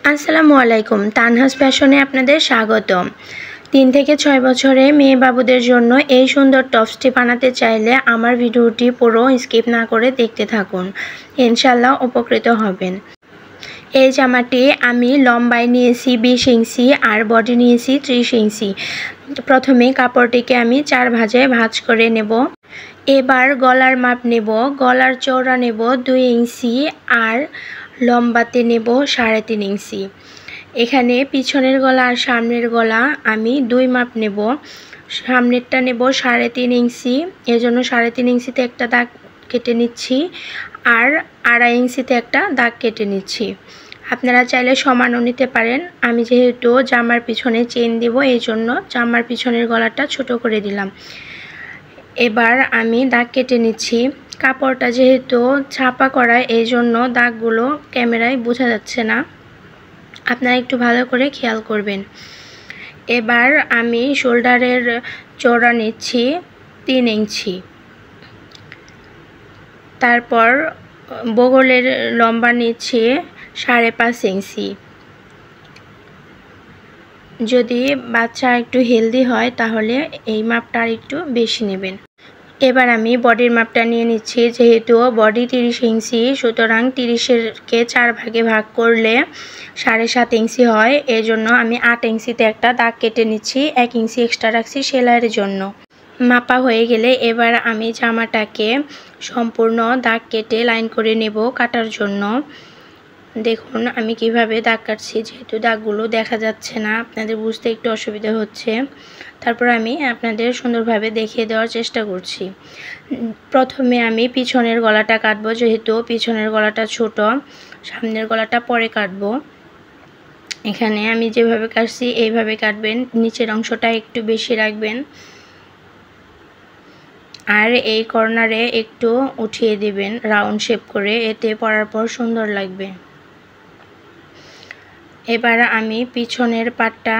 আসসালামু আলাইকুম। তানহাস ফ্যাশনে আপনাদের স্বাগতম। 3 থেকে 6 বছরে মেয়ে বাবুদের জন্য এই সুন্দর টপসটি বানাতে চাইলে আমার ভিডিওটি পুরো স্কিপ না করে দেখতে থাকুন, ইনশাল্লাহ উপকৃত হবেন। এই জামাটি আমি লম্বায় নিয়েছি 20 ইঞ্চি আর বডি নিয়েছি 30 ইঞ্চি। প্রথমে কাপড়টিকে আমি 4 ভাঁজে ভাঁজ করে নেব। এবার গলার মাপ নেব। গলার চওড়া নেব 2 ইঞ্চি আর লম্বাতে নেব 3.5 ইঞ্চি। এখানে পিছনের গলা আর সামনের গলা আমি 2 মাপ নেব। সামনেরটা নেব 3.5 ইঞ্চি, এজন্য 3.5 ইঞ্চিতে একটা দাগ কেটে নিচ্ছি আর 2.5 ইঞ্চিতে একটা দাগ কেটে নিচ্ছি। আপনারা চাইলে সমানও নিতে পারেন। আমি যেহেতু জামার পিছনে চেন দেব এই জন্য জামার পিছনের গলাটা ছোট করে দিলাম। এবার আমি দাগ কেটে নিচ্ছি। কাপড়টা যেহেতু ছাপা করা এই জন্য দাগগুলো ক্যামেরায় বোঝা যাচ্ছে না, আপনারা একটু ভালো করে খেয়াল করবেন। এবার আমি শোল্ডারের চওড়া নিচ্ছি 3 ইঞ্চি, তারপর বগলের লম্বা নিচ্ছি 5.5 ইঞ্চি। যদি বাচ্চা একটু হেলদি হয় তাহলে এই মাপটা আর একটু বেশি নেবেন। এবার আমি বডির মাপটা নিয়ে নিচ্ছি। যেহেতু বডি 30 ইঞ্চি, সুতরাং 30-কে 4 ভাগে ভাগ করলে 7.5 ইঞ্চি হয়। এই জন্য আমি 8 ইঞ্চিতে একটা দাগ কেটে নিচ্ছি। 1 ইঞ্চি এক্সট্রা রাখছি সেলাইয়ের জন্য। মাপা হয়ে গেলে এবার আমি জামাটাকে সম্পূর্ণ দাগ কেটে লাইন করে নেব কাটার জন্য। দেখুন আমি কিভাবে দাগ কাটছি, যেহেতু দাগগুলো দেখা যাচ্ছে না আপনাদের বুঝতে একটু অসুবিধা হচ্ছে, তারপর আমি আপনাদের সুন্দরভাবে দেখিয়ে দেওয়ার চেষ্টা করছি। প্রথমে আমি পিছনের গলাটা কাটবো, যেহেতু পিছনের গলাটা ছোট, সামনের গলাটা পরে কাটবো। এখানে আমি যেভাবে কাটছি এইভাবে কাটবেন, নিচের অংশটা একটু বেশি রাখবেন আর এই কর্নারে একটু উঠিয়ে দিবেন রাউন্ড শেপ করে, এতে পরার পর সুন্দর লাগবে। এবার আমি পিছনের পাটটা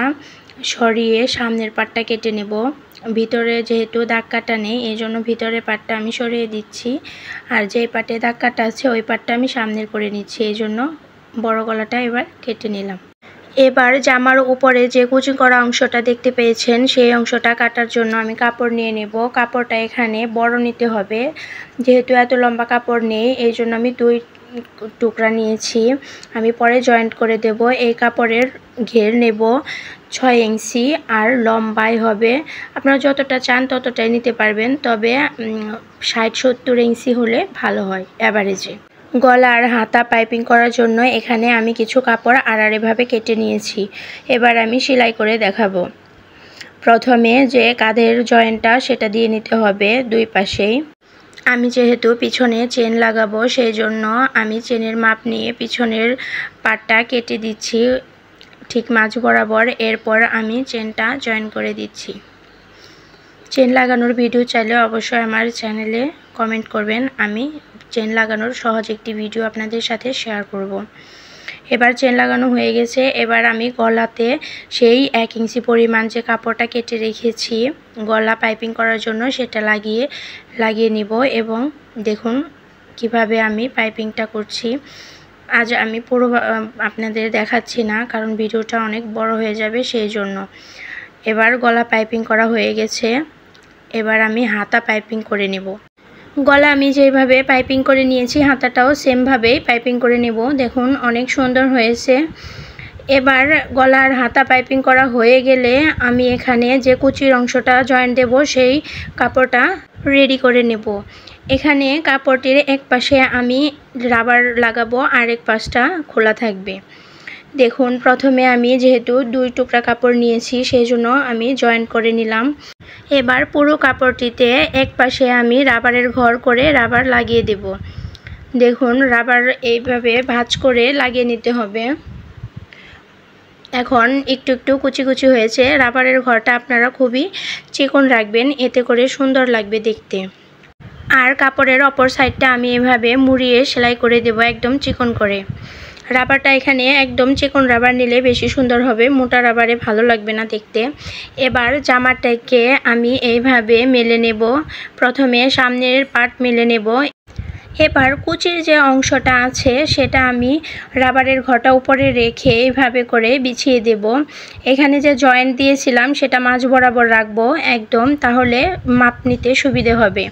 সরিয়ে সামনের পাটটা কেটে নেব। ভিতরে যেহেতু দাগ কাটা নেই এই জন্য ভিতরের পাটটা আমি সরিয়ে দিচ্ছি, আর যেই পাটে দাগ কাটা আছে ওই পাটটা আমি সামনের করে নিচ্ছি। এই জন্য বড় গলাটা এবার কেটে নিলাম। এবার জামার উপরে যে কুচি করা অংশটা দেখতে পেয়েছেন সেই অংশটা কাটার জন্য আমি কাপড় নিয়ে নেব। কাপড়টা এখানে বড় নিতে হবে, যেহেতু এত লম্বা কাপড় নেই এই জন্য আমি 2 টুকরা নিয়েছি। আমি পরে জয়েন্ট করে দেব। এই কাপড়ের ঘের নেব 6 ইঞ্চি আর লম্বাই হবে, আপনারা যতটা চান ততটাই নিতে পারবেন, তবে 60-70 ইঞ্চি হলে ভালো হয় অ্যাভারেজে। গলা আর হাতা পাইপিং করার জন্য এখানে আমি কিছু কাপড় আড়াআড়িভাবে কেটে নিয়েছি। এবার আমি সেলাই করে দেখাবো। প্রথমে যে কাঁধের জয়েন্টটা সেটা দিয়ে নিতে হবে 2 পাশেই। আমি যেহেতু পিছনে চেন লাগাবো সেই জন্য আমি চেনের মাপ নিয়ে পিছনের পাটটা কেটে দিচ্ছি ঠিক মাঝ বরাবর। এরপর আমি চেনটা জয়েন করে দিচ্ছি। চেন লাগানোর ভিডিও চাইলে অবশ্যই আমার চ্যানেলে কমেন্ট করবেন, আমি চেন লাগানোর সহজ একটি ভিডিও আপনাদের সাথে শেয়ার করব। এবার চেন লাগানো হয়ে গেছে। এবার আমি গলাতে সেই 1 ইঞ্চি পরিমাণ যে কাপড়টা কেটে রেখেছি গলা পাইপিং করার জন্য সেটা লাগিয়ে নিব। এবং দেখুন কিভাবে আমি পাইপিংটা করছি। আজ আমি পুরো আপনাদের দেখাচ্ছি না, কারণ ভিডিওটা অনেক বড় হয়ে যাবে সেই জন্য। এবার গলা পাইপিং করা হয়ে গেছে, এবার আমি হাতা পাইপিং করে নেব। গলা আমি যেভাবে পাইপিং করে নিয়েছি হাতাটাও সেমভাবেই পাইপিং করে নেব। দেখুন অনেক সুন্দর হয়েছে। এবার গলার হাতা পাইপিং করা হয়ে গেলে আমি এখানে যে কুচির অংশটা জয়েন্ট দেব সেই কাপড়টা রেডি করে নেব। এখানে কাপড়টির এক পাশে আমি রাবার লাগাবো আর এক পাশটা খোলা থাকবে। দেখুন প্রথমে আমি যেহেতু 2 টুকরা কাপড় নিয়েছি সেই জন্য আমি জয়েন্ট করে নিলাম। এবার পুরো কাপড়টিতে এক পাশে আমি রাবারের ঘর করে রাবার লাগিয়ে দেব। দেখুন রাবার এইভাবে ভাঁজ করে লাগিয়ে নিতে হবে। এখন একটু একটু কুচি কুচি হয়েছে। রাবারের ঘরটা আপনারা খুবই চিকন রাখবেন, এতে করে সুন্দর লাগবে দেখতে। আর কাপড়ের অপর সাইডটা আমি এভাবে মুড়িয়ে সেলাই করে দেব একদম চিকন করে। রাবারটা এখানে একদম চিকন রাবার নিলে বেশি সুন্দর হবে, মোটা রাবারে ভালো লাগবে না দেখতে। এবার জামাটাকে আমি এইভাবে মেলে নেব। প্রথমে সামনের পার্ট মেলে নেব, এবার কুচির যে অংশটা আছে সেটা আমি রাবারের ঘটা উপরে রেখে এইভাবে করে বিছিয়ে দেব। এখানে যে জয়েন্ট দিয়েছিলাম সেটা মাঝ বরাবর রাখবো একদম, তাহলে মাপ নিতে সুবিধে হবে।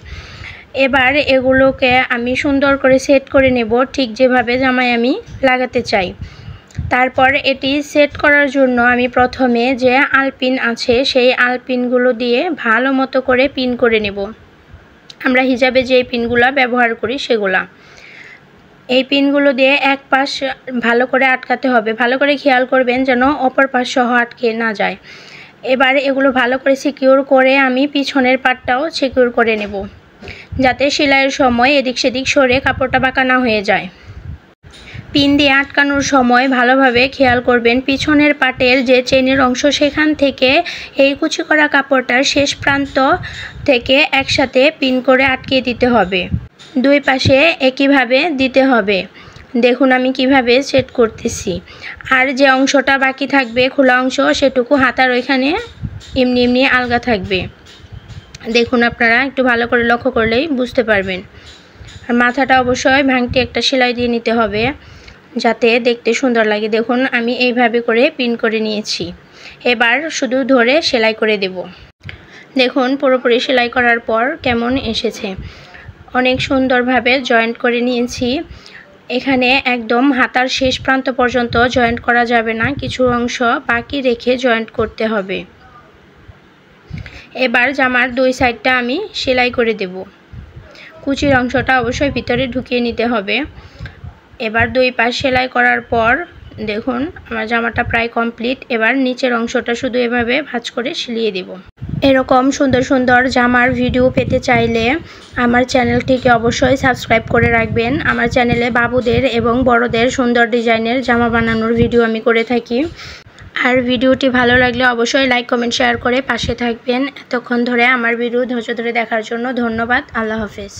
এবার এগুলোকে আমি সুন্দর করে সেট করে নেব ঠিক যেভাবে জামায় আমি লাগাতে চাই। তারপর এটি সেট করার জন্য আমি প্রথমে যে আলপিন আছে সেই আলপিনগুলো দিয়ে ভালো মতো করে পিন করে নেব। আমরা হিজাবে যে পিনগুলো ব্যবহার করি সেগুলা, এই পিনগুলো দিয়ে এক পাশ ভালো করে আটকাতে হবে। ভালো করে খেয়াল করবেন যেন অপর পাশ সহ আটকে না যায়। এবার এগুলো ভালো করে সিকিউর করে আমি পিছনের পাটটাও সিকিউর করে নেব, যাতে সেলাইয়ের সময় এদিক সেদিক সরে কাপড়টা বাঁকা না হয়ে যায়। পিন দিয়ে আটকানোর সময় ভালোভাবে খেয়াল করবেন পিছনের পাটের যে চেনের অংশ সেখান থেকে এই কুচি করা কাপড়টার শেষ প্রান্ত থেকে একসাথে পিন করে আটকে দিতে হবে। দুই পাশে একইভাবে দিতে হবে। দেখুন আমি কিভাবে সেট করতেছি। আর যে অংশটা বাকি থাকবে খোলা অংশ সেটুকু হাতার ওইখানে এমনি এমনি আলগা থাকবে। দেখুন আপনারা একটু ভালো করে লক্ষ্য করলেই বুঝতে পারবেন। আর মাথাটা অবশ্যই ভাঙটি একটা সেলাই দিয়ে নিতে হবে যাতে দেখতে সুন্দর লাগে। দেখুন আমি এইভাবে করে পিন করে নিয়েছি। এবার শুধু ধরে সেলাই করে দেব। দেখুন পুরোপুরি সেলাই করার পর কেমন এসেছে, অনেক সুন্দরভাবে জয়েন্ট করে নিয়েছি। এখানে একদম হাতার শেষ প্রান্ত পর্যন্ত জয়েন্ট করা যাবে না, কিছু অংশ বাকি রেখে জয়েন্ট করতে হবে। এবার জামার দুই সাইডটা আমি সেলাই করে দেব। কুচির অংশটা অবশ্যই ভিতরে ঢুকিয়ে নিতে হবে। এবার দুই পাশ সেলাই করার পর দেখুন আমার জামাটা প্রায় কমপ্লিট। এবার নিচের অংশটা শুধু এভাবে ভাঁজ করে সিলিয়ে দেব। এরকম সুন্দর সুন্দর জামার ভিডিও পেতে চাইলে আমার চ্যানেলটিকে অবশ্যই সাবস্ক্রাইব করে রাখবেন। আমার চ্যানেলে বাবুদের এবং বড়দের সুন্দর ডিজাইনের জামা বানানোর ভিডিও আমি করে থাকি। আর ভিডিওটি ভালো লাগলে অবশ্যই লাইক কমেন্ট শেয়ার করে পাশে থাকবেন। এতক্ষণ ধরে আমার ভিডিও ধৈর্য ধরে দেখার জন্য ধন্যবাদ। আল্লাহ হাফেজ।